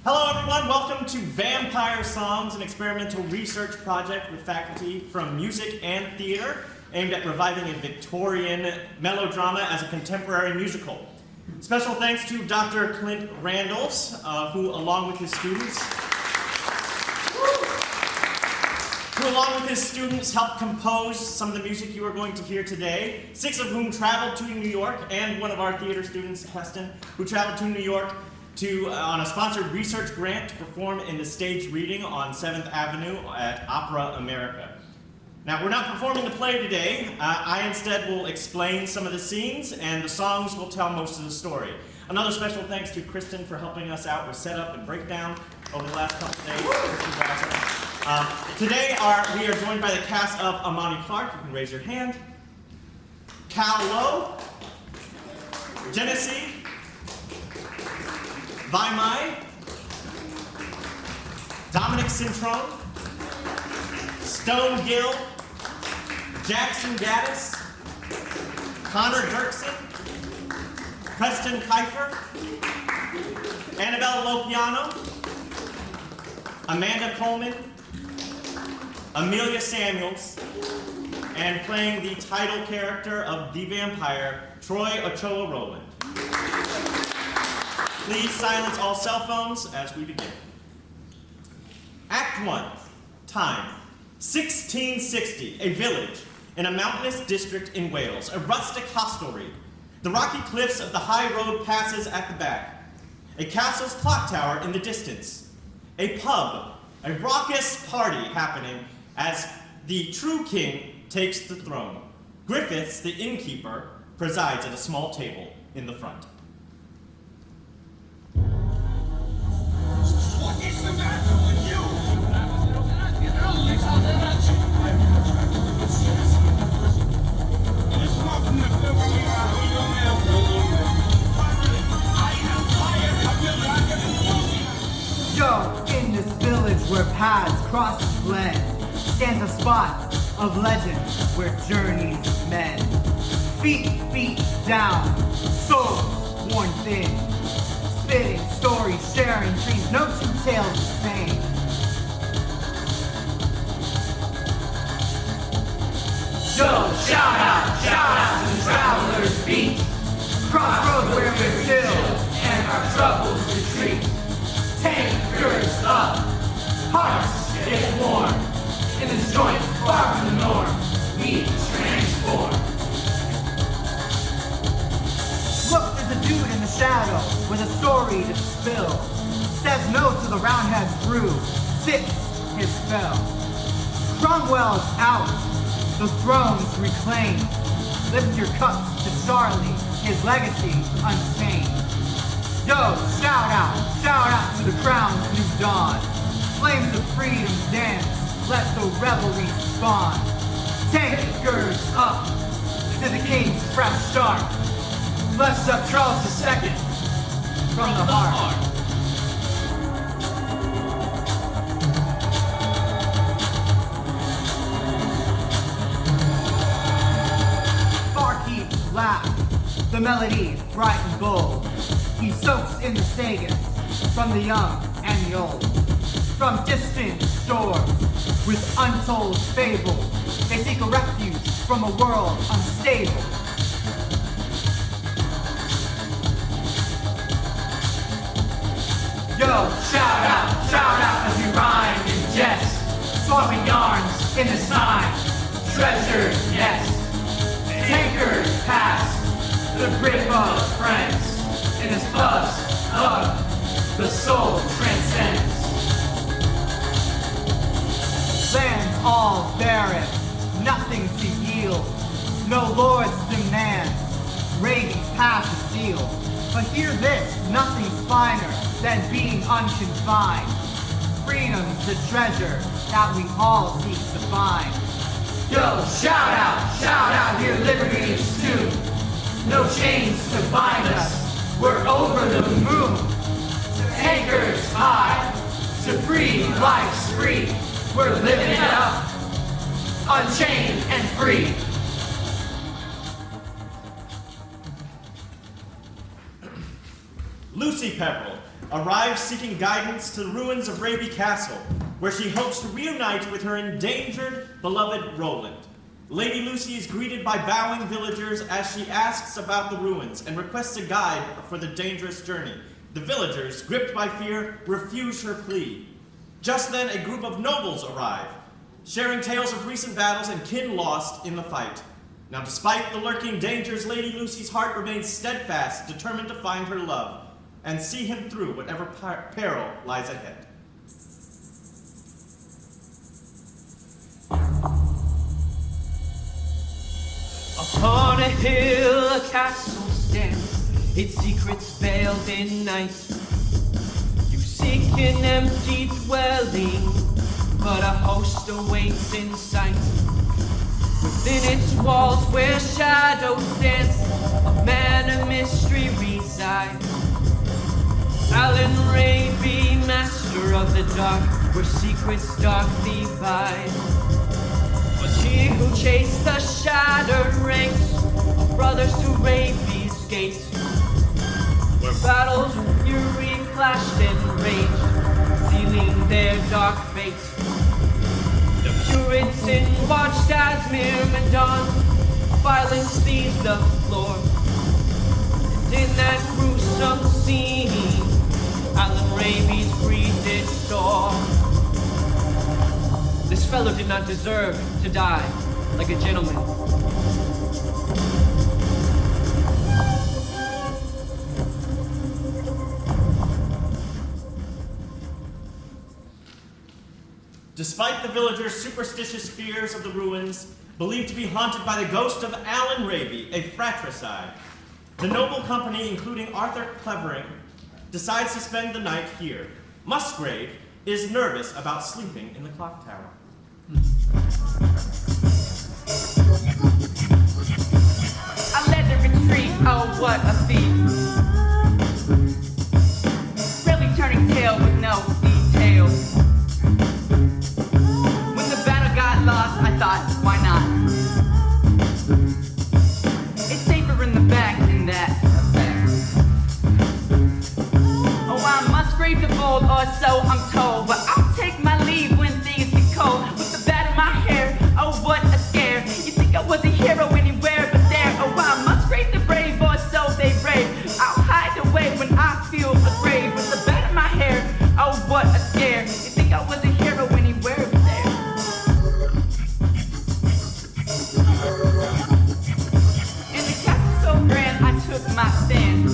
Hello everyone, welcome to Vampire Songs, an experimental research project with faculty from music and theater aimed at reviving a Victorian melodrama as a contemporary musical. Special thanks to Dr. Clint Randalls, who along with his students helped compose some of the music you are going to hear today, 6 of whom traveled to New York, and one of our theater students, Heston, who traveled to New York on a sponsored research grant to perform in the stage reading on 7th Avenue at Opera America. Now, we're not performing the play today. I instead will explain some of the scenes, and the songs will tell most of the story. Another special thanks to Kristen for helping us out with setup and breakdown over the last couple of days. Today, we are joined by the cast of Amani Clark. You can raise your hand. Cal Lowe, Genesee, Vaimai, Dominic Cintrone, Stone Gill, Jackson Gaddis, Connor Dirksen, Preston Kiefer, Annabella Lopiano, Amanda Coleman, Amelia Samuels, and playing the title character of the vampire, Troy Ochoa Rowland. Please silence all cell phones as we begin. Act 1, time, 1660, a village in a mountainous district in Wales, a rustic hostelry. The rocky cliffs of the high road passes at the back. A castle's clock tower in the distance. A pub, a raucous party happening as the true king takes the throne. Griffiths, the innkeeper, presides at a small table in the front. What is the matter with you? Yo, in this village where paths cross the blend, stands a spot of legend where journeys mend. Feet beat down, souls worn thin, spitting stories, sharing dreams, no two tales the same. So shout out to the traveler's beat, crossroads where we're chill and our troubles retreat. Tankers up, hearts get warm, in this joint far from the norm, we transform. Look, there's a dude in the shadow with a story to spill. Says no to the roundhead's brew, sits his spell. Cromwell's out, the throne's reclaimed. Lift your cups to Charlie, his legacy unstained. Yo, shout out to the crown's new dawn. Flames of freedom dance, let the revelry spawn. Tankers up to the king's fresh start. Bless up Charles II from the heart. Barkeeps laugh, the melody bright and bold. He soaks in the sagas from the young and the old. From distant shores with untold fables, they seek a refuge from a world unstable. Yo, shout out as we rhyme and jest, swapping yarns in the sign, treasured nest. Tankers past the grip of friends, in this buzz of the soul transcends. Lands all barren, nothing to yield, no lord's demands, ravings past the steel. But hear this, nothing's finer than being unconfined. Freedom's the treasure that we all seek to find. Yo, shout out, hear liberty's tune. No chains to bind us, we're over the moon. Tankers high, to free life's free. We're living it up, unchained and free. Lucy Pepperell, arrives seeking guidance to the ruins of Raby Castle, where she hopes to reunite with her endangered, beloved Roland. Lady Lucy is greeted by bowing villagers as she asks about the ruins and requests a guide for the dangerous journey. The villagers, gripped by fear, refuse her plea. Just then, a group of nobles arrive, sharing tales of recent battles and kin lost in the fight. Now, despite the lurking dangers, Lady Lucy's heart remains steadfast, determined to find her love and see him through whatever peril lies ahead. Upon a hill a castle stands, its secrets veiled in night. You seek an empty dwelling, but a host awaits in sight. Within its walls where shadows dance, a man of mystery resides. Alan Raby, master of the dark, where secrets darkly bide. Was he who chased the shattered ranks of brothers to Raby's gate, where battles with fury clashed and raged, sealing their dark fate. The Puritan watched as Myrmidon violence seized the floor, and in that gruesome scene, Alan Raby's breathed its door. This fellow did not deserve to die like a gentleman. Despite the villagers' superstitious fears of the ruins, believed to be haunted by the ghost of Alan Raby, a fratricide, the noble company, including Arthur Clevering, decides to spend the night here. Musgrave is nervous about sleeping in the clock tower. I led the retreat, oh what a feat. Really turning tail with no details. When the battle got lost, I thought, why not? It's safer in the back than that affair. Oh, I must brave the bold, or so I'm told, but I'll take my leave when things get cold. With the bat in my hair, oh what a scare. You think I was a hero anywhere but there. Oh, I must brave the brave, or so they brave. I'll hide away when I feel afraid. With the bat in my hair, oh what a scare. You think I was a hero anywhere but there. In the castle so grand, I took my stand.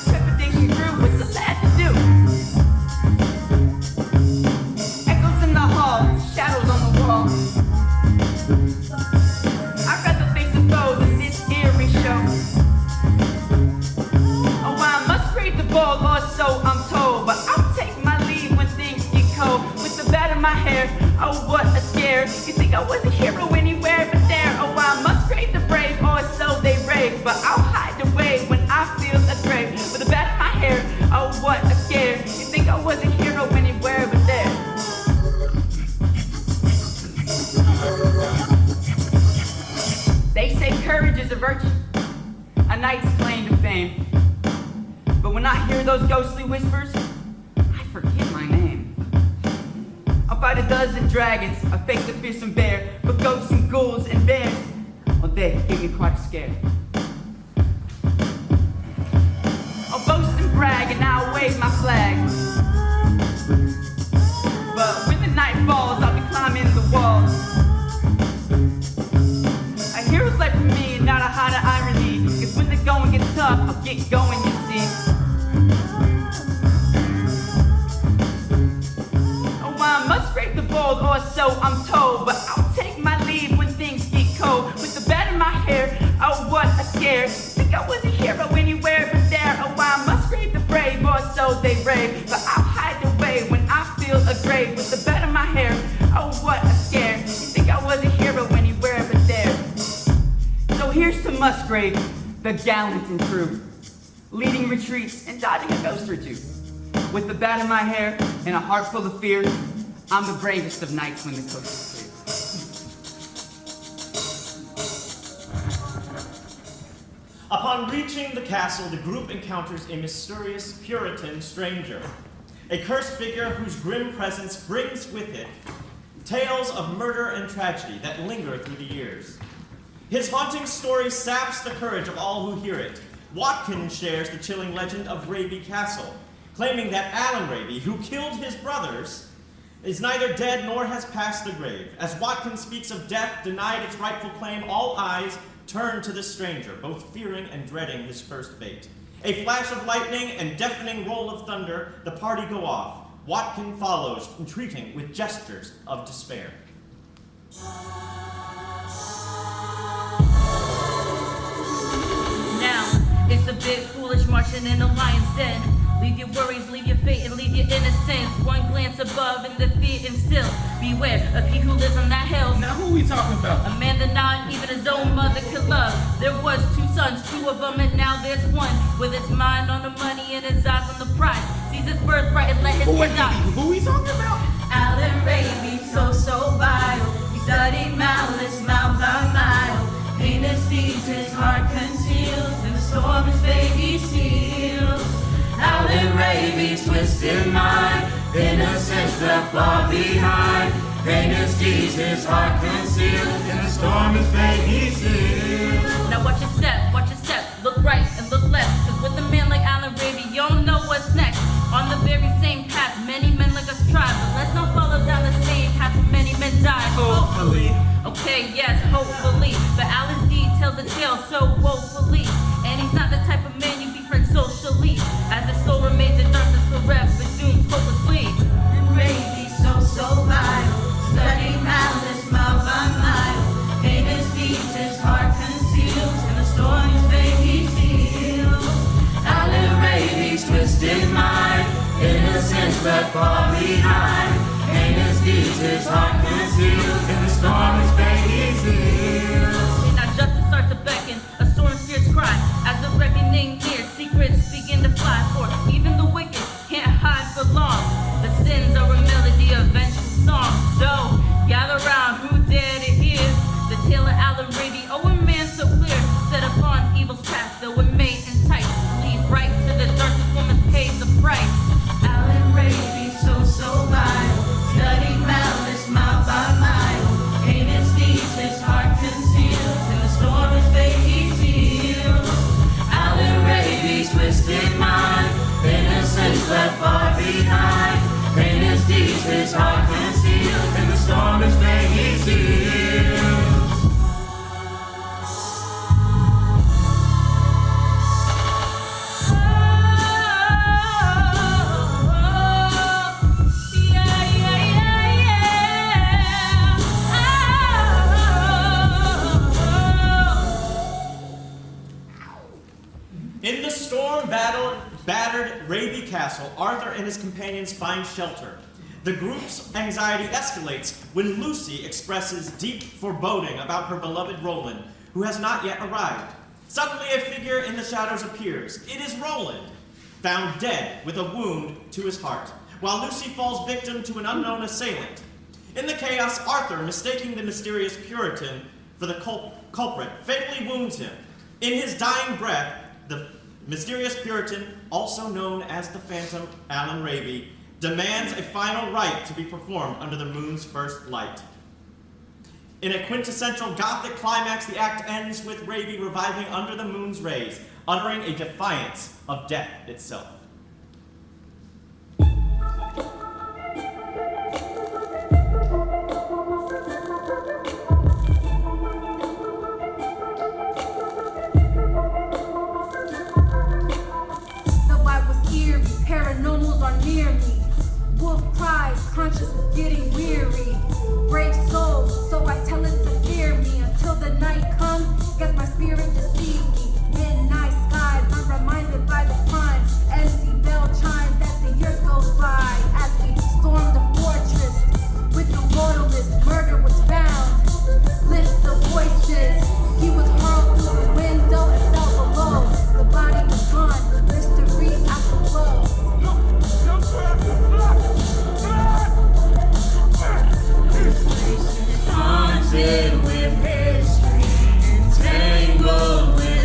Trepidation grew, what's the lad to do? Echoes in the hall, shadows on the wall. I'd rather face the foes in this eerie show. Oh, I must brave the bold, or so I'm told, but I'll take my leave when things get cold. With the bat in my hair, oh what a scare. You think I was a hero anywhere but there. Oh, I must brave the brave, or so they rave, but I'll hide away when I feel afraid. With the bat in my hair, oh what a scare. You think I was a hero anywhere but there. They say courage is a virtue, a knight's claim to fame. But when I hear those ghostly whispers, I forget my name. I'll fight a dozen dragons, I face a fearsome bear, but ghosts and ghouls and bears, well, they give me quite a scare. I'll boast and brag and I'll wave my flag. But when the night falls, I'll be climbing the walls. A hero's life for me, not a hide of irony. Cause when the going gets tough, I'll get going, you see. Oh, I must brave the bold, or so I'm told. But I'll take my leave when things get cold. With the bat in my hair, oh what a scare. Think I was a hero anywhere but there. Oh, I must brave the brave, or so they rave. But I'll hide away when I feel a grave. With the bat in my hair, oh what a scare. You think I was a hero anywhere but there. So here's to Musgrave, the gallant and true, leading retreats and dodging a ghost or two. With the bat in my hair and a heart full of fear, I'm the bravest of knights when the coast is clear. Upon reaching the castle, the group encounters a mysterious Puritan stranger, a cursed figure whose grim presence brings with it tales of murder and tragedy that linger through the years. His haunting story saps the courage of all who hear it. Watkins shares the chilling legend of Raby Castle, claiming that Alan Raby, who killed his brothers, is neither dead nor has passed the grave. As Watkins speaks of death denied its rightful claim, all eyes turn to the stranger, both fearing and dreading his first fate. A flash of lightning and deafening roll of thunder, the party go off. Watkins follows, entreating with gestures of despair. Now, it's a bit foolish marching in a lion's den. Leave your worries, leave your fate, and leave your innocence. One glance above and the fear instills. Beware of he who lives on that hill. Now who we talking about? A man that not even his own mother could love. There was 2 sons, 2 of them, and now there's one. With his mind on the money and his eyes on the prize. Sees his birthright and let his kid die. Who we talking about? Alan Raby, so vile. He studied malice, mile by mile. Heinous deeds his heart conceals. In the storm his fate he seals. Alan Raby's twisted mind, innocence left far behind. Heinous deeds his heart conceals. In the storm his fate he seals. Now watch your step, look right and look left. Cause with a man like Alan Raby, you don't know what's next. On the very same path, many men like us try. But let's not follow down the same path where many men die. Hopefully. Okay, yes, hopefully. But Alan's deed tells a tale so woefully. And he's not the type of man you befriend socially. As his soul remains in darkness forever, doomed hopelessly. And Raby, so vile. Studying malice, mile by mile. Heinous deeds his heart conceals. In the storm his fate he seals. Alan Raby's twisted mind, innocence left far behind. Heinous deeds his heart conceals. In the storm his fate he seals. And now justice starts to beckon, a storm spirits cry. As the reckoning nears, secrets begin to fly. For even the wicked can't hide for long. The sins are a melody of vengeful song. So gather round, who dare to hear the tale of Alan Raby? Oh, a man so clear, set upon evil's path, though it may entice. Lead right to the darkest woman's paid the price. Alan Raby, so vile. Studied malice, mile by mile. Heinous deeds his heart conceals. In the storm his fate he seals. Alan Raby's twisted mind, innocence left far behind. Heinous deeds his heart conceals. In the storm his fate he seals. In the storm-battered Raby Castle, Arthur and his companions find shelter. The group's anxiety escalates when Lucy expresses deep foreboding about her beloved Roland, who has not yet arrived. Suddenly a figure in the shadows appears. It is Roland, found dead with a wound to his heart, while Lucy falls victim to an unknown assailant. In the chaos, Arthur, mistaking the mysterious Puritan for the culprit, fatally wounds him. In his dying breath, the mysterious Puritan, also known as the Phantom Alan Raby, demands a final rite to be performed under the moon's first light. In a quintessential Gothic climax, the act ends with Raby reviving under the moon's rays, uttering a defiance of death itself. Paranormals are near me. Wolf cries, consciousness getting weary. Brave soul, so I tell it to fear me. Until the night comes, guess my spirit deceives me. Midnight skies, I'm reminded by the crime. Empty bell chimes as the years go by. As we storm the fortress with the royalists, murder was found. Lift the voices, he was hurled through the window and fell below. The body was gone, mystery after blow. Haunted with history, entangled with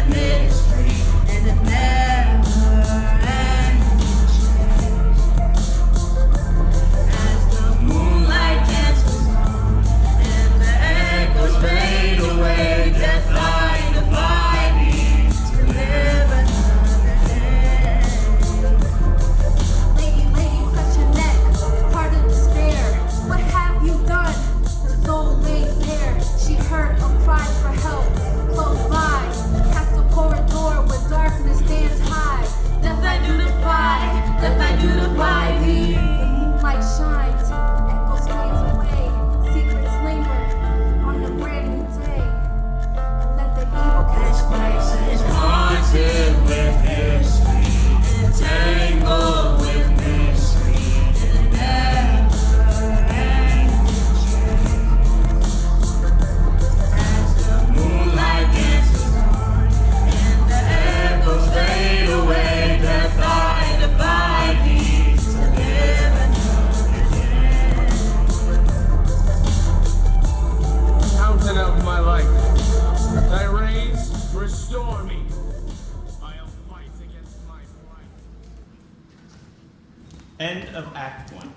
End of Act 1.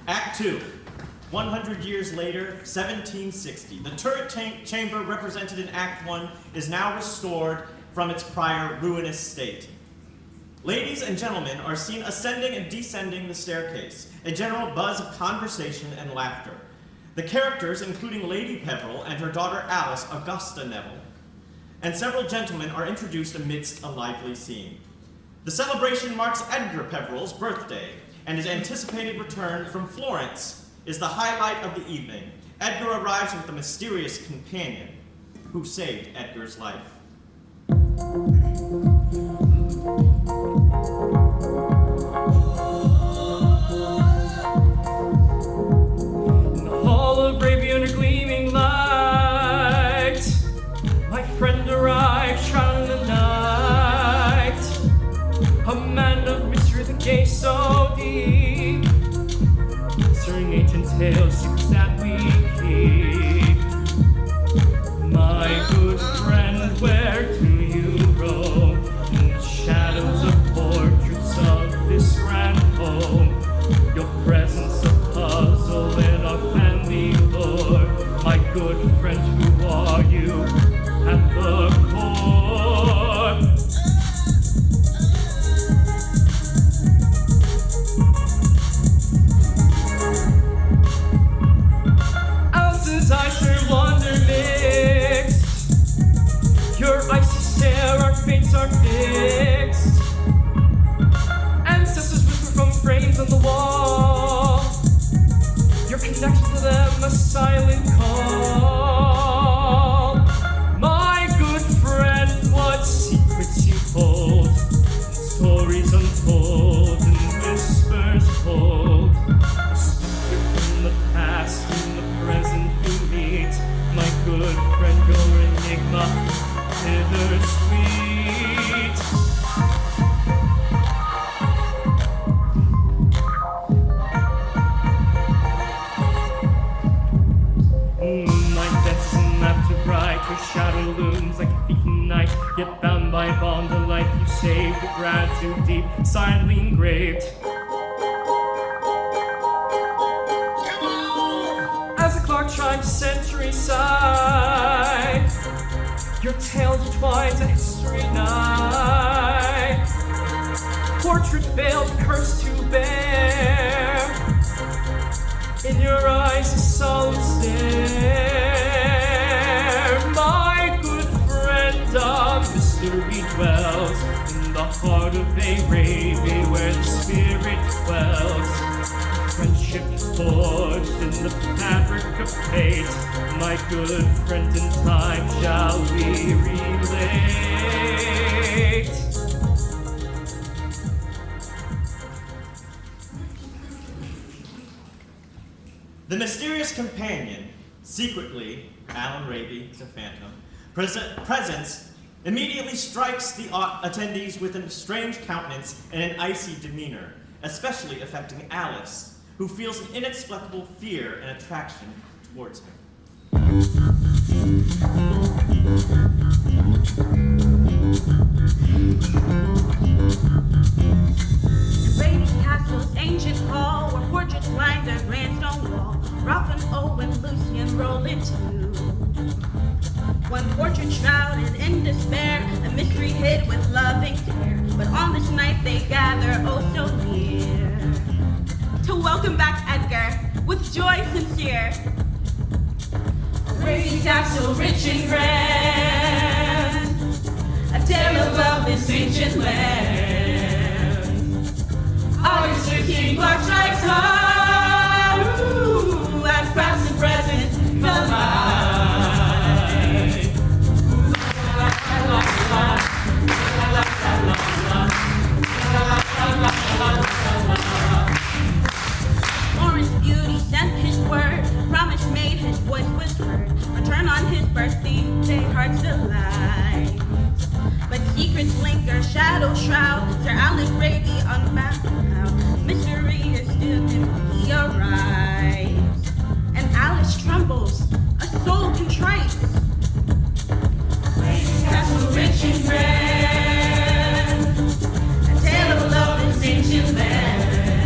Act 2. 100 years later, 1760. The turret chamber represented in Act 1 is now restored from its prior ruinous state. Ladies and gentlemen are seen ascending and descending the staircase, a general buzz of conversation and laughter. The characters, including Lady Peveril and her daughter Alice, Augusta Neville, and several gentlemen are introduced amidst a lively scene. The celebration marks Edgar Peveril's birthday, and his anticipated return from Florence is the highlight of the evening. Edgar arrives with a mysterious companion who saved Edgar's life. In the hall of Arabia under gleaming light, my friend arrived, shrouded in the night. A man of mystery, the gaze so deep, stirring ancient tales, secrets that we keep. My good friend, where do you roam? In the shadows of portraits of this grand home, your presence a puzzle in our family lore. My good friend, who are you at the core? Alice's eyes, her wonder mixed. Your icy stare, our fates are fixed. Ancestors whisper from frames on the wall. Your connection to them, a silent call. My good friend, what secrets you hold? Stories untold and whispers told. A specter from the past and the present you meet. My good friend, your enigma, bittersweet. Moonlight depths and laughter bright, your shadow looms like a thief in night. Yet bound by a bond of life you saved, with gratitude deep, silently engraved. As the clock chimes a century side, your tale intertwines a history night. Portrait veiled, curse to bear. In your eyes a solemn stare. My good friend, a mystery dwells in the heart of Arabia, where the spirit dwells. Friendship forged in the fabric of fate. My good friend, in time shall we relate. The mysterious companion, secretly, Alan Raby, the Phantom, presence immediately strikes the attendees with a strange countenance and an icy demeanor, especially affecting Alice, who feels an inexplicable fear and attraction towards him. Raby Castle's ancient hall, where portraits line their grand stone wall. Ralph and Owen, Lucian roll into. One portrait shrouded in despair, a mystery hid with loving care. But on this night they gather, oh so near, to welcome back Edgar with joy sincere. Raby Castle, rich and grand, a tale of love this ancient land. August 13, clock strikes high, ooh, as past and present collide. Lawrence Beauty sent his word, promise made, his voice was heard. Return on his birthday, heart's delight. But secrets linger, shadows shroud, Sir Alan Raby unbound now. Mystery is still when he arrives, and Alice trembles, a soul contrite. Castle rich and grand, a tale of love in ancient land.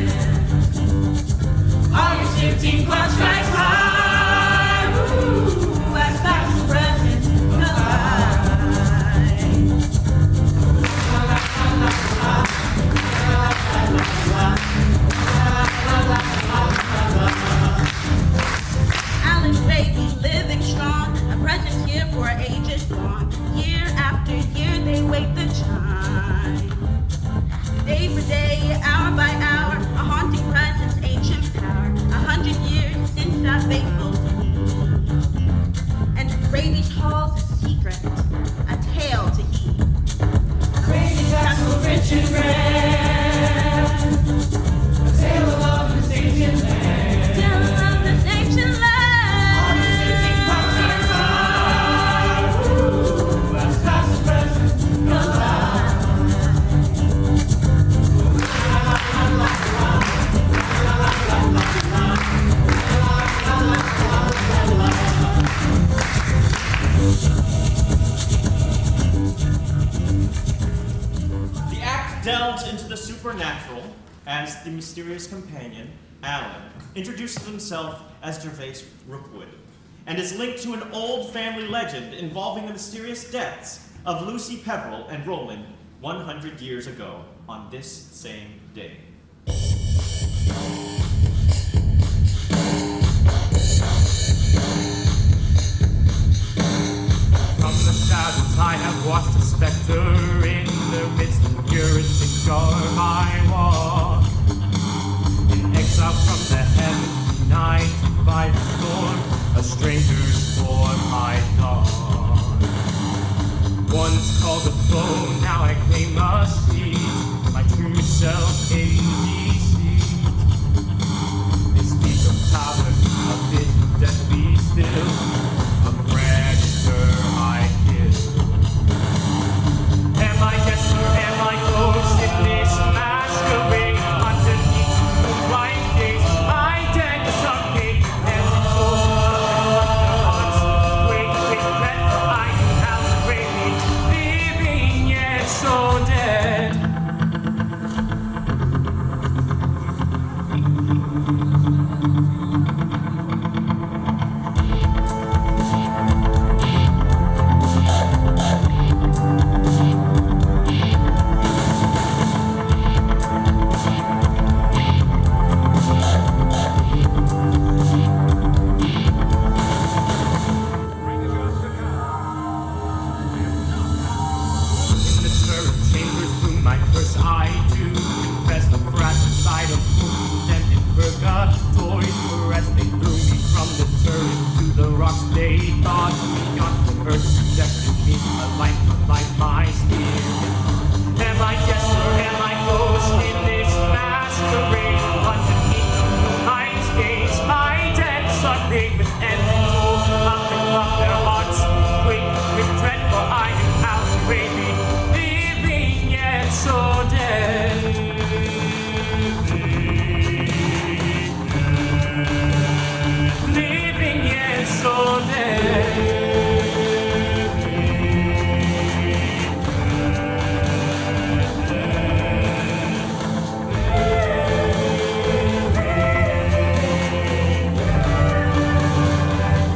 supernatural as the mysterious companion, Alan, introduces himself as Gervais Rookwood, and is linked to an old family legend involving the mysterious deaths of Lucy Peveril and Roland 100 years ago on this same day. From the shadows I have watched a specter in the midst of purity garb I walk. In exile from the heavens denied by the storm, a stranger's form I dawn. Once called a foe, now I claim a seat, my true self in deceit. They speak of power, of vision, deathly still, a predator I kill. Am I guest or am I ghost in this masquerade? Underneath the white gaze, my dead sunken and the hearts wait with breath, for I am bravely living yet so dead. In the turret chambers bloom my curse I do confess the fratricide of fools and in purgatories caress they threw me from the turret to the rocks they thought me on the earth rejected me a life my spirit. Am I guest or am I ghost in this masquerade? Underneath the moonlight's gaze my dead son made with envy told of their hearts quake with dread, for I am out baby living yet so dead. Living yet so dead.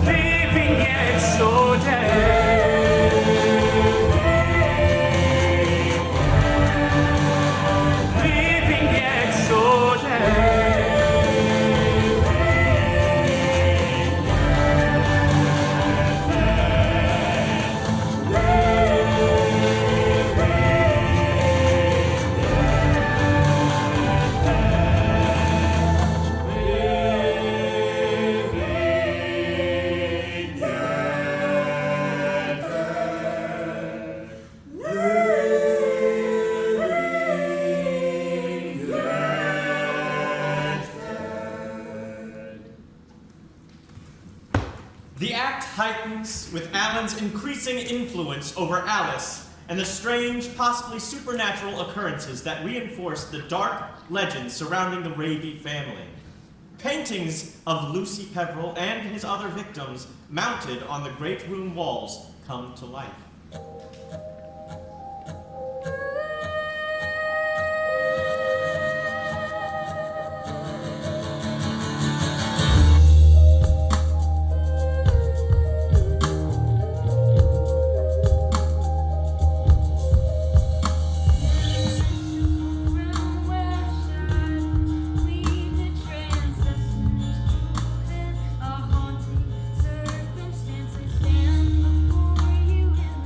Living yet so dead. Living yet so dead. The act heightens with Alan's increasing influence over Alice and the strange, possibly supernatural occurrences that reinforce the dark legends surrounding the Raby family. Paintings of Lucy Peveril and his other victims mounted on the great room walls come to life. Circumstances stand before you in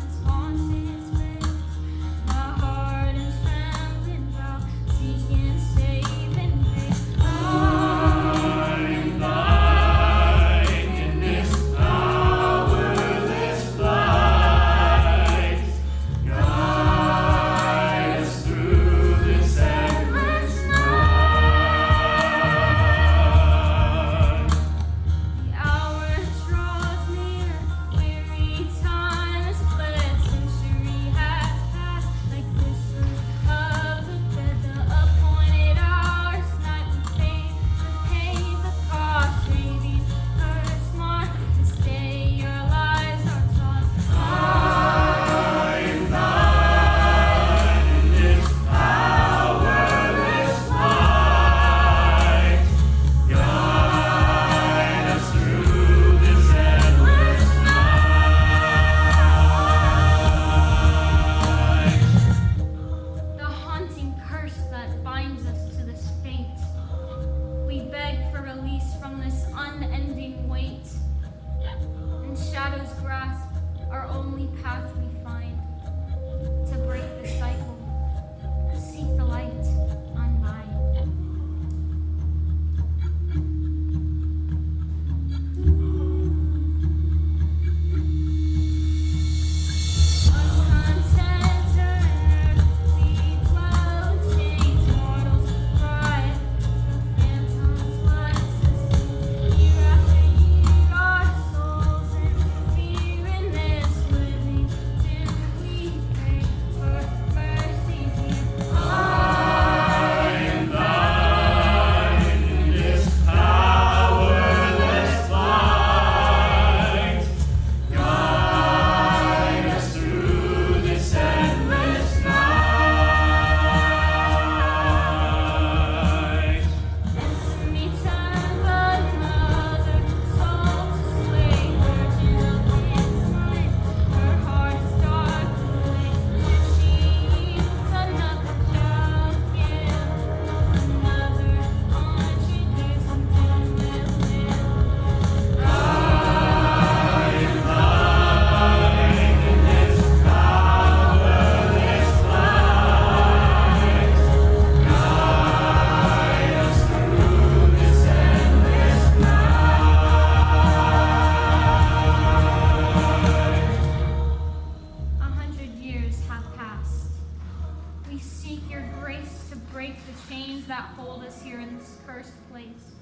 chains that hold us here in this cursed place.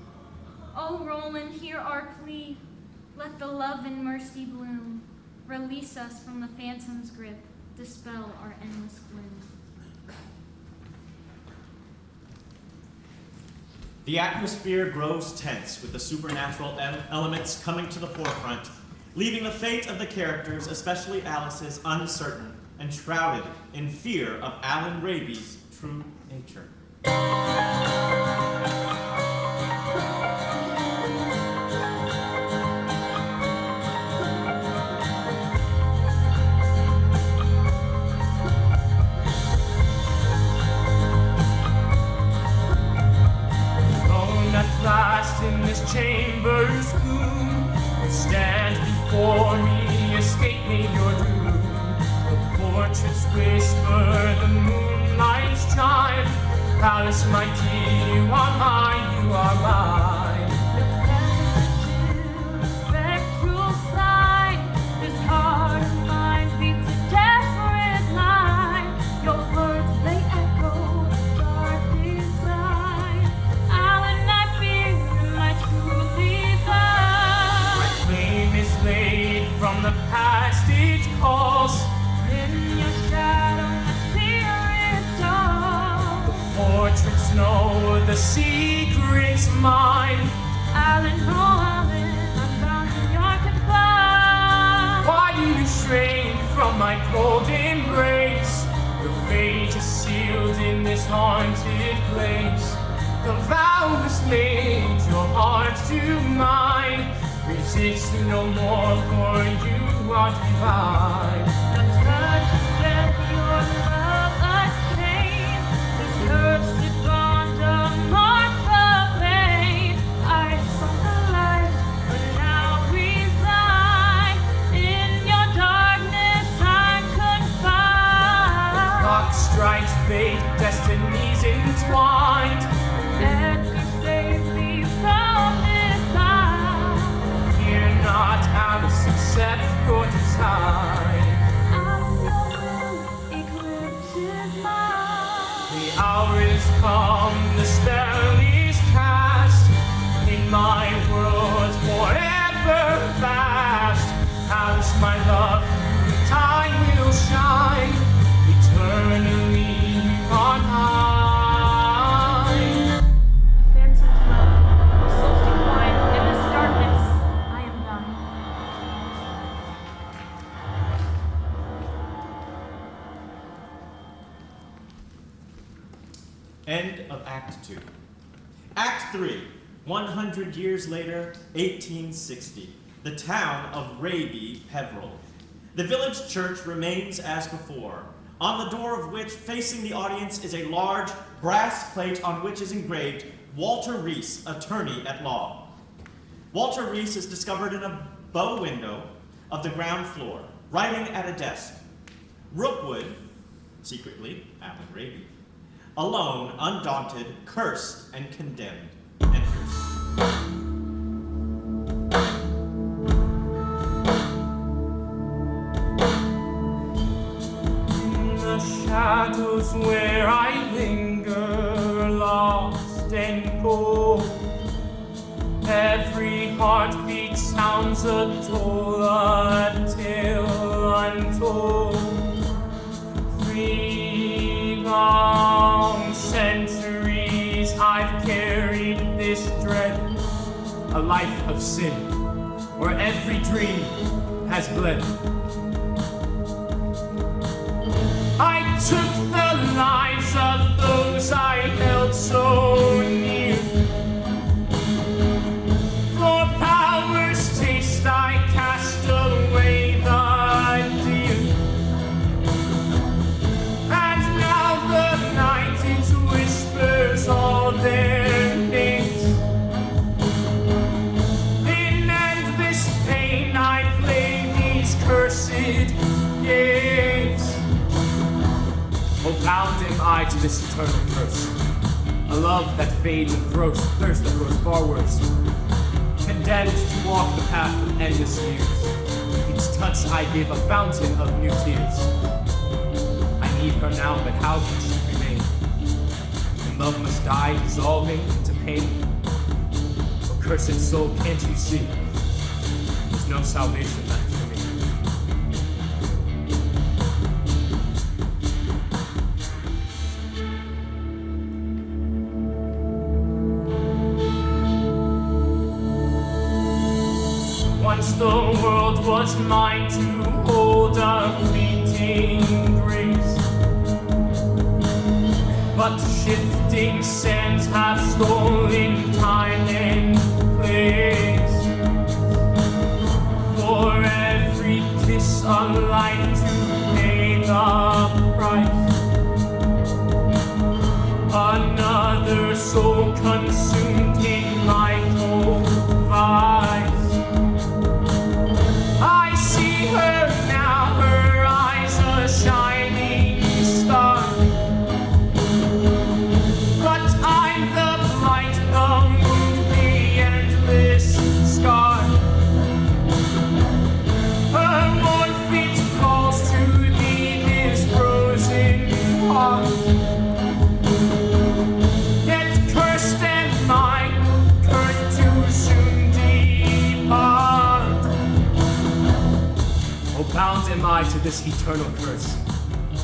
Oh, Roland, hear our plea. Let the love and mercy bloom. Release us from the phantom's grip. Dispel our endless gloom. The atmosphere grows tense with the supernatural elements coming to the forefront, leaving the fate of the characters, especially Alice's, uncertain and shrouded in fear of Alan Raby's true nature. In this chamber's gloom, stand before me, escape me your doom. The portraits whisper, the moonlight's chime. Alice, my dear, you are mine, you are mine. The spectral sign, this heart of mine beats a desperate line. Your words, they echo the dark design. Alan, I fear my truly thine. My flame is laid from the past, it calls. In your shadow, my spirit's tall. Portraits know the secret's mine. Alan, oh Alan, I'm bound in your confines. Why do you shrink from my cold embrace? Your fate is sealed in this haunted place. The vow was made, your heart to mine. Resist no more, for you are divine. Your touch is death, your love a chain. This cursed bond of mark the pain. I saw the light, but now resign. In your darkness I'm confined. Clock strikes fate, destinies entwined. Edgar, save me from this time. Fear not, Alice, accept your design. Your will eclipses mine. The hour is come, the spell is cast. In my world forever fast. Alice, my love, through time will shine. Eternally on high. The phantom's love, the soul's decline. In this darkness, I am thine. End of Act 2. Act 3, 100 years later, 1860. The town of Raby, Peveril. The village church remains as before, on the door of which, facing the audience, is a large brass plate on which is engraved Walter Reese, attorney at law. Walter Reese is discovered in a bow window of the ground floor, writing at a desk. Rookwood, secretly Alan Raby, alone, undaunted, cursed, and condemned, enters. In the shadows where I linger, lost and cold, every heartbeat sounds a toll, a tale untold. 3 long centuries I've carried this dread, a life of sin, where every dream has bled. I took the lives of those I held so near. For power's taste I cast away the deer. And now the night it whispers all their names. In endless pain I play these cursed games. Oh, bound am I to this eternal curse, a love that fades and throws, thirst that grows far worse. Condemned to walk the path of endless years, each touch I give a fountain of new tears. I need her now, but how can she remain? And love must die, dissolving into pain. Oh, cursed soul, can't you see? There's no salvation left for me. Once the world was mine to hold a fleeting grace, but shifting sands have stolen time and place. For every kiss a life to pay the price. Another soul consumed in my cold vice. I see her now, her eyes a shining star. But I'm the blight, the wound, the endless scar. Her morphine calls to thee this frozen heart. Yet cursed am I, cursed to soon depart. Oh, bound am I to this eternal curse,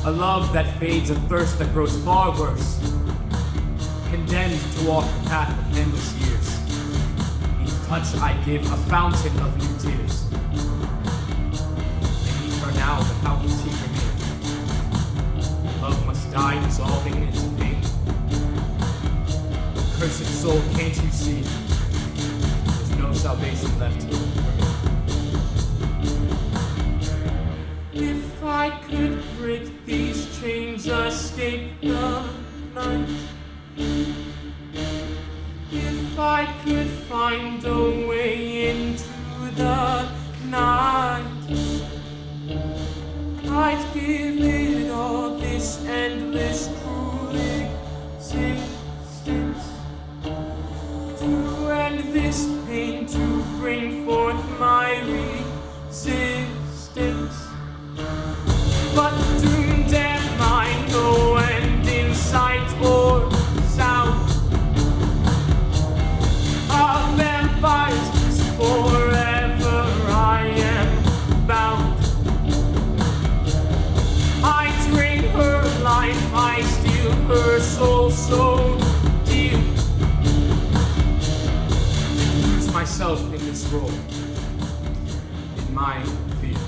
a love that fades, a thirst that grows far worse, condemned to walk the path of endless years. Each touch I give a fountain of new tears. I need her now, but how can she remain? Love must die, dissolving into pain. Cursed soul, can't you see? There's no salvation left for me. If I could break these chains, escape the night. If I could find a way into the night, I'd give it all, this endless cruel existence, to end this pain, to bring forth my resistance. But doomed am I, no end in sight or sound. A vampire's kiss, forever I am bound. I drain her life, I steal her soul so dear. Lose myself in this role, in my fear.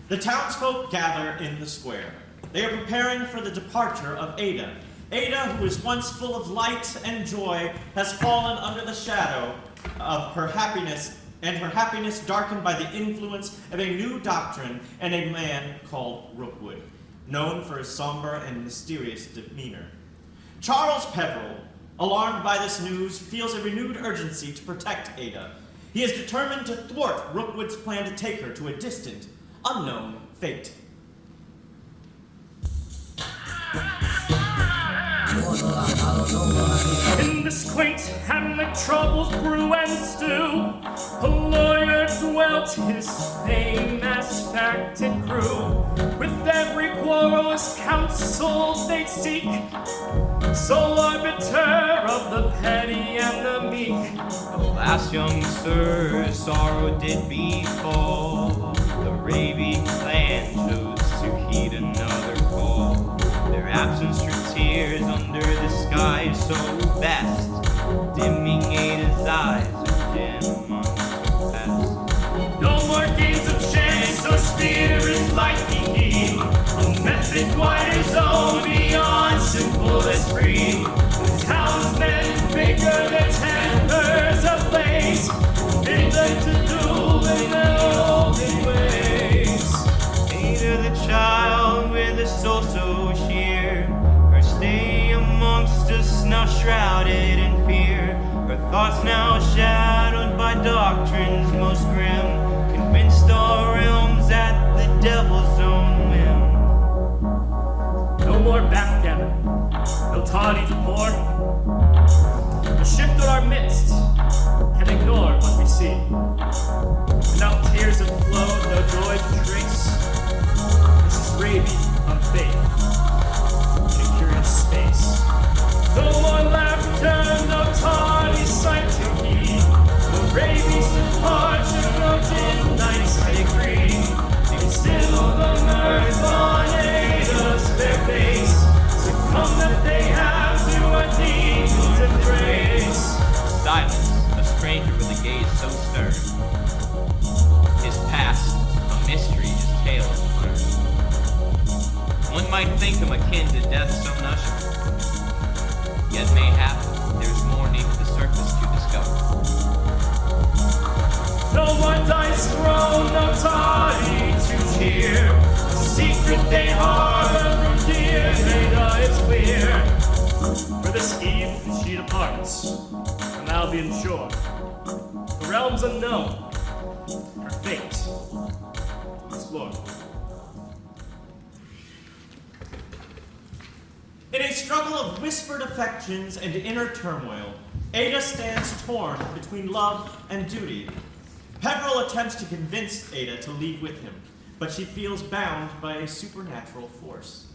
The townsfolk gather in the square. They are preparing for the departure of Ada. Ada, who was once full of light and joy, has fallen under the shadow of her happiness, and her happiness darkened by the influence of a new doctrine and a man called Rookwood, known for his somber and mysterious demeanor. Charles Peveril, alarmed by this news, feels a renewed urgency to protect Ada. He is determined to thwart Rookwood's plan to take her to a distant, unknown fate. In this quaint hamlet troubles brew and stew. A lawyer dwelt, his fame as fact it grew. With every quarrel's counsel they'd seek, sole arbiter of the petty and the meek. Alas, young sir, sorrow did befall. The raving clan chose to heed another call. Their absence drew tears under the sky so vast, dimming Ada's eyes with dim unsurpassed. No more games of chance or spirits lightning deep. A method quite his own, beyond simple esprit. The townsmen bigger their tempers ablaze. They learn to do in their olden ways. Ada the child with a soul so sheer, her stay amongst us now shrouded in fear. Her thoughts now shadowed by doctrines most grim, convinced our realms at the devil's own whim. No more backgammon, no toddy to pour. The shift in our midst can ignore what we see. And now akin to death so usher. Yet mayhap there's more neath the surface to discover. No more dice thrown, no toddy to cheer. The secret they harbor from dear Ada is clear. For this eve she departs, from Albion shore, to realms unknown, her fate to explore. In a struggle of whispered affections and inner turmoil, Ada stands torn between love and duty. Peveril attempts to convince Ada to leave with him, but she feels bound by a supernatural force.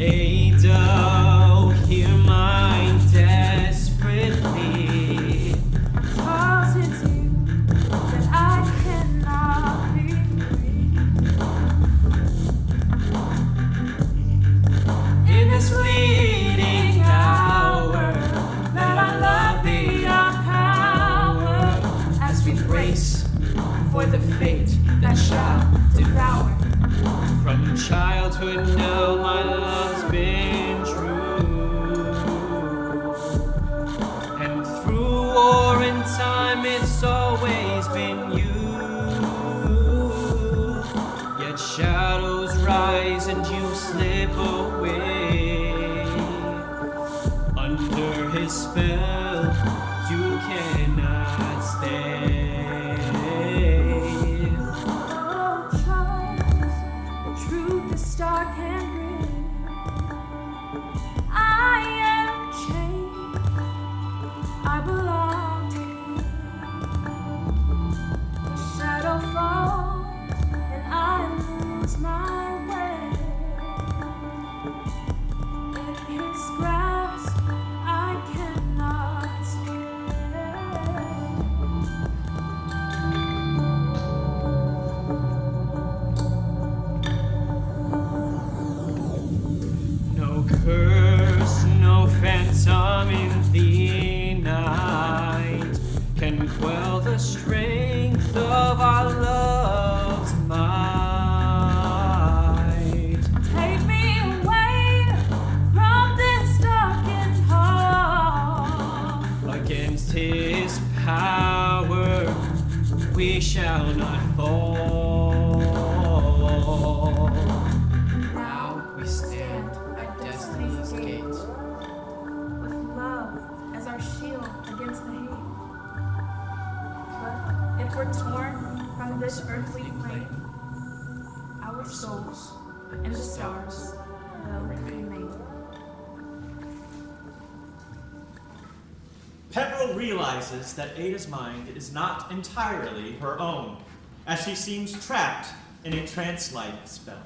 Ada, hear my desperate plea. 'Cause it's you that I cannot be free. In this fleeting hour, that I love beyond power, as we brace for the fate that shall devour. From childhood now my love's been true, and through war and time it's always been you. Yet shadows rise and you slip away. Under his spell you cannot stay. Dark and grim, I am chained, I belong to you. The shadow falls and I lose my way. In his grasp I cannot stay. Curse, no phantom in the night can quell the strength of our love's might. Take me away from this darkened hall. Against his power we shall not fall. Now we stand at destiny's gate, with love as our shield against the hate. But if we're torn from this earthly plane, our souls and the stars will remain. Peveril realizes that Ada's mind is not entirely her own, as she seems trapped in a trance-like spell.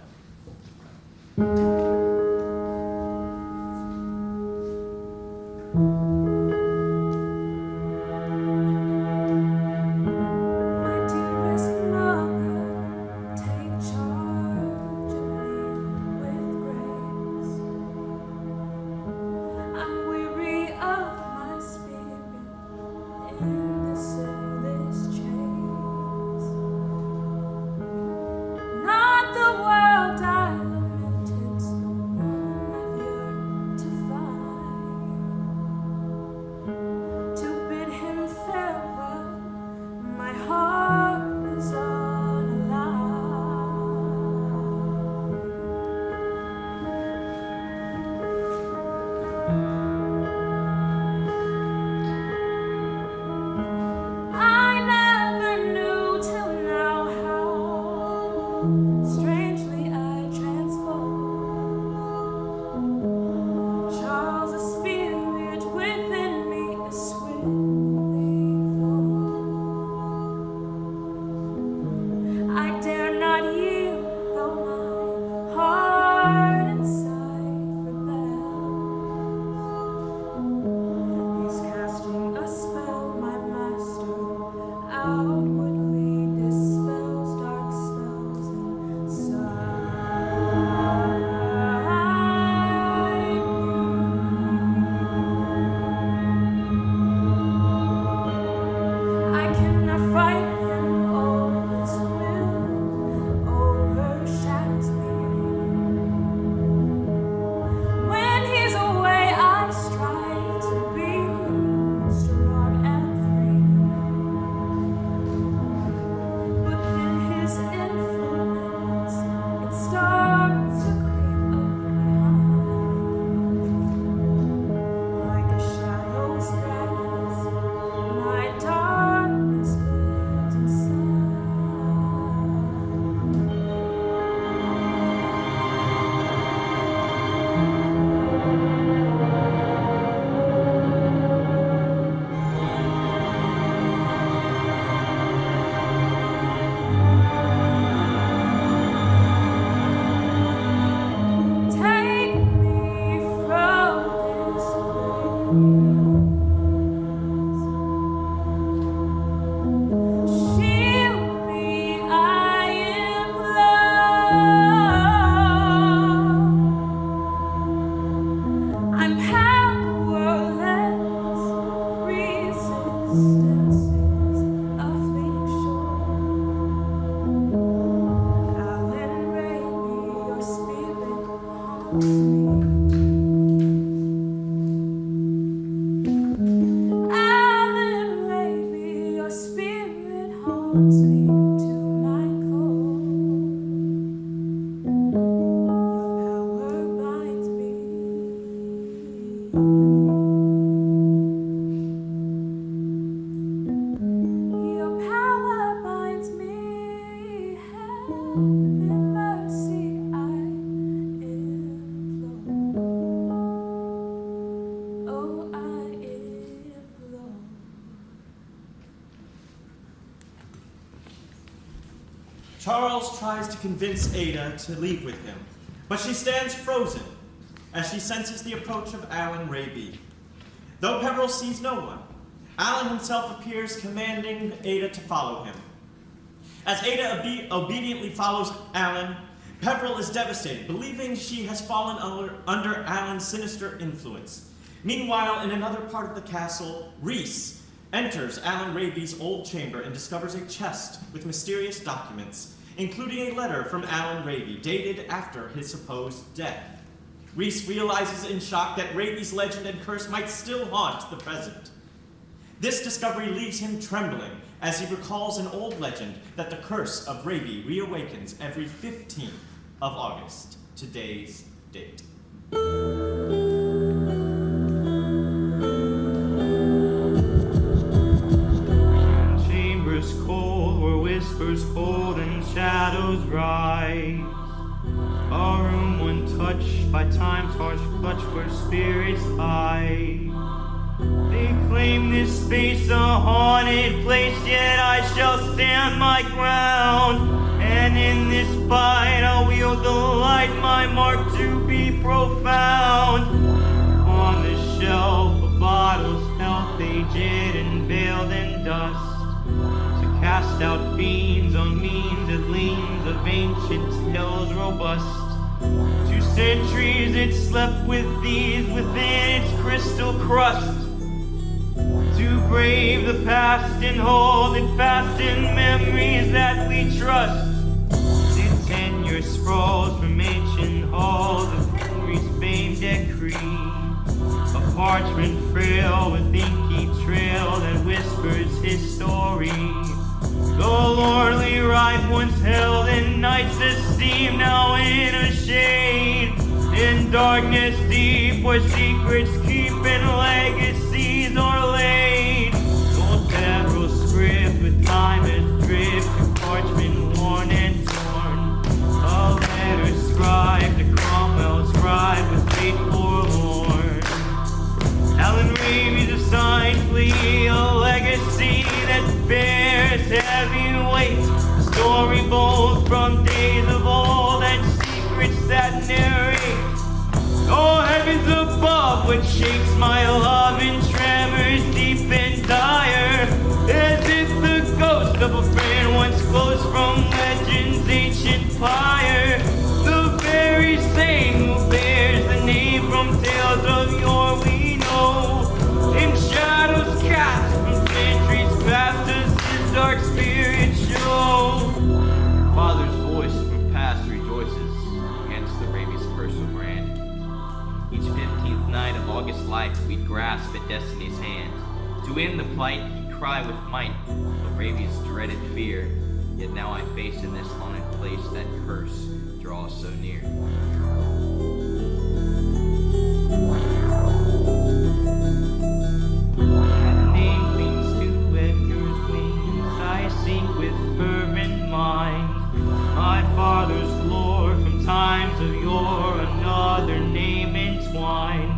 distances, a fleeting shore. Alan Raby, your spirit haunts me. Alan Raby, your spirit haunts me to my core. Your power binds me. Your power binds me. Heaven mercy, I implore. Oh, I implore. Charles tries to convince Ada to leave with him, but she stands frozen as she senses the approach of Alan Raby. Though Peveril sees no one, Alan himself appears, commanding Ada to follow him. As Ada obediently follows Alan, Peveril is devastated, believing she has fallen under Alan's sinister influence. Meanwhile, in another part of the castle, Reese enters Alan Raby's old chamber and discovers a chest with mysterious documents, including a letter from Alan Raby, dated after his supposed death. Reese realizes in shock that Raby's legend and curse might still haunt the present. This discovery leaves him trembling as he recalls an old legend that the curse of Raby reawakens every 15th of August, today's date. Chambers cold where whispers hold and shadows rise. A room untouched by time's harsh clutch where spirits hide. They claim this space a haunted place, yet I shall stand my ground. And in this fight I'll wield the light, my mark to be profound. On the shelf of bottles health aged and veiled in dust, to cast out fiends on means and leans of ancient tales robust. 2 centuries it slept with these within its crystal crust, to brave the past and hold it fast in memories that we trust. Its tenure sprawls from ancient halls of Henry's famed decree, a parchment frail with inky trail that whispers his story. The lordly right once held in knight's esteem, now in a shade, in darkness deep where secrets keep and legacies are laid. Old Peveril script with time has dripped to parchment worn and torn, a letter scribed to Cromwell's scribe with fate forlorn. Alan Raby's assigned plea, a legacy that bears heavy weight, a story bold from days of old and secrets that narrate. Oh, heavens above, what shakes my love in tremors deep and dire, as if the ghost of a friend once close from legend's ancient pyre, the very same who bears the name from tales of yore we know, in shadows cast from centuries past us his dark spirit show. Father's voice from past rejoices against the Raby's curse of brand. Each 15th night of August light we'd grasp at destiny's hand. To end the plight he'd cry with might of Raby's dreaded fear. Yet now I face in this haunted place that curse draws so near. That name clings to Edgar's wings, I sink with fervent mind. My father's lore from times of yore, another name entwined.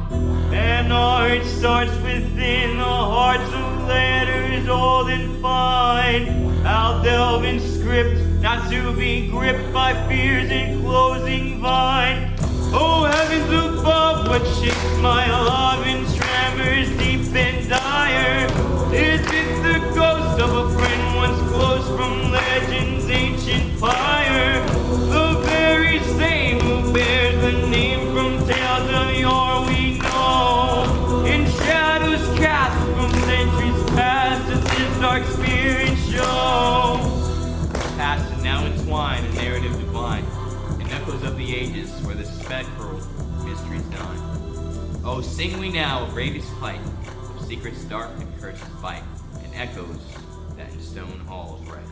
And art starts within the hearts of letters old and fine. I'll delve in script, not to be gripped by fear's enclosing vine. Oh, heavens above, what shakes my love in tremors deep and dire? Is it the ghost of a friend once close from legend's ancient pyre? The very same who bears the name from tales of yore we know, in shadows cast from centuries past as dark spirit show. Past and now entwined, a narrative divine, and echoes of the ages where the spectral mysteries dine. Oh, sing we now of Ravy's plight, of secrets dark and curses fight, and echoes that in stone halls write.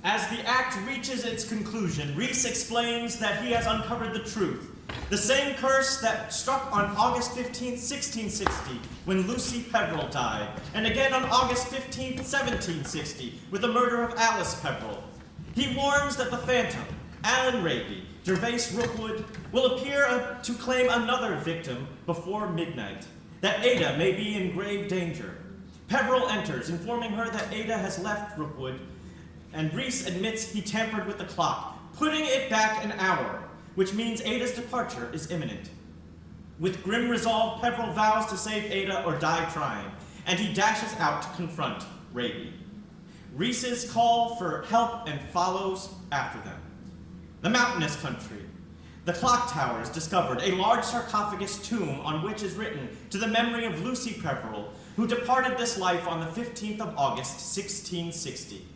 As the act reaches its conclusion, Rhys explains that he has uncovered the truth. The same curse that struck on August 15th, 1660, when Lucy Peveril died, and again on August 15th, 1760, with the murder of Alice Peveril. He warns that the Phantom, Alan Ravy, Gervase Rookwood, will appear to claim another victim before midnight, that Ada may be in grave danger. Peveril enters, informing her that Ada has left Rookwood, and Rhys admits he tampered with the clock, putting it back an hour, which means Ada's departure is imminent. With grim resolve, Peveril vows to save Ada or die trying, and he dashes out to confront Ravy. Rhys's call for help and follows after them. The mountainous country. The clock towers discovered a large sarcophagus tomb on which is written to the memory of Lucy Peveril, who departed this life on the 15th of August, 1660.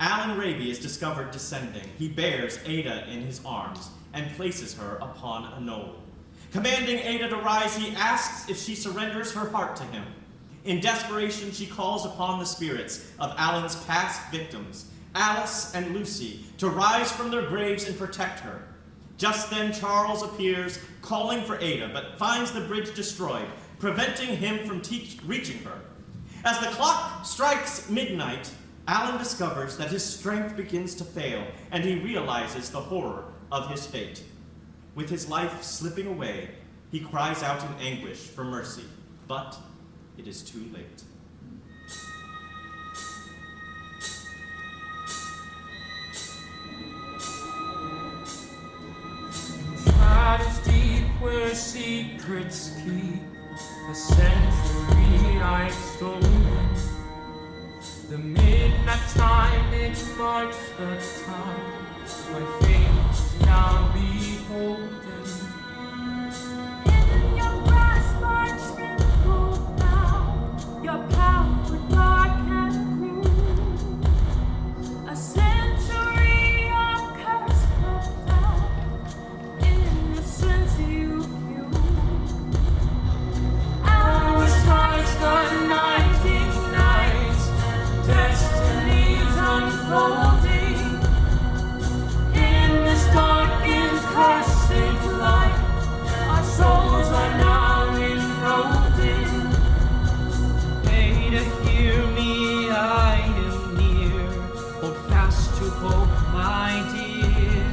Alan Ravy is discovered descending. He bears Ada in his arms and places her upon a knoll. Commanding Ada to rise, he asks if she surrenders her heart to him. In desperation, she calls upon the spirits of Alan's past victims, Alice and Lucy, to rise from their graves and protect her. Just then, Charles appears, calling for Ada, but finds the bridge destroyed, preventing him from reaching her. As the clock strikes midnight, Alan discovers that his strength begins to fail, and he realizes the horror of his fate. With his life slipping away, he cries out in anguish for mercy, but it is too late. Shadows deep where secrets keep, a century I've stolen. The midnight time, it marks the time my fate is now beholden. In your grasp I tremble now, your power dark and cruel. A century of curse profound, innocence you fuel. Hours rise the night ignites, destinies unfolding. In this dark and cursed light, our souls are now enfolded. Ada, hear me, I am near. Hold fast to hope, my dear.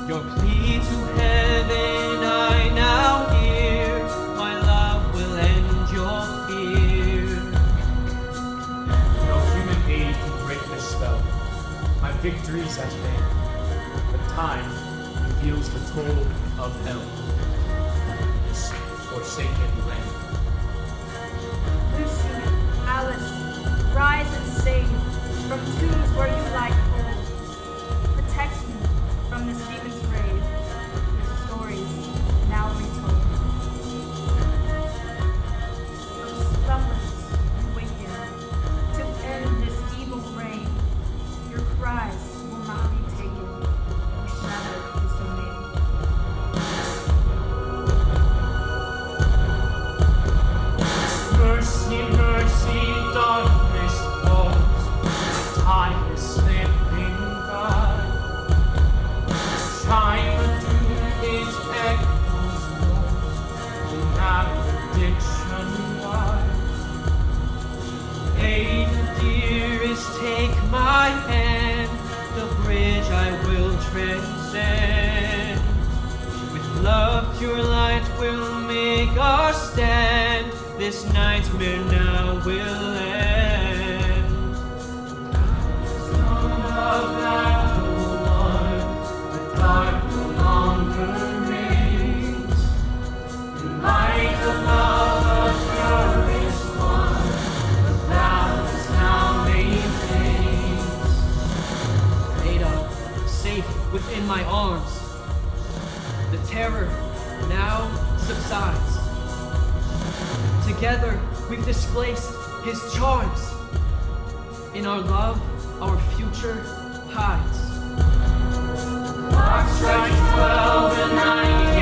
Your plea to heaven I now hear. My love will end your fear. No human aid can break this spell. My victory's at hand. But time reveals the toll of hell. This forsaken land. Lucy, Alice, rise and save from tombs where you lie cold. Protect me from this demon's grave. Your stories now retold. From slumbers you waken to end this evil reign. Your cries will not be taken. You shatter his domain. Mercy, mercy, darkness falls. Time is slipping by. Chime of doom, its echoes walls. The malediction wide. Ada, dearest, take my hand. The bridge I will transcend. With love, pure light will make our stand. This nightmare now will end. Of battle won, the dark no longer reigns. The light of love, of purest one, the balance now maintains. Ada, safe within my arms. The terror now subsides. Together we've displaced his charms. In our love, our future hides. Clock strikes 12 and I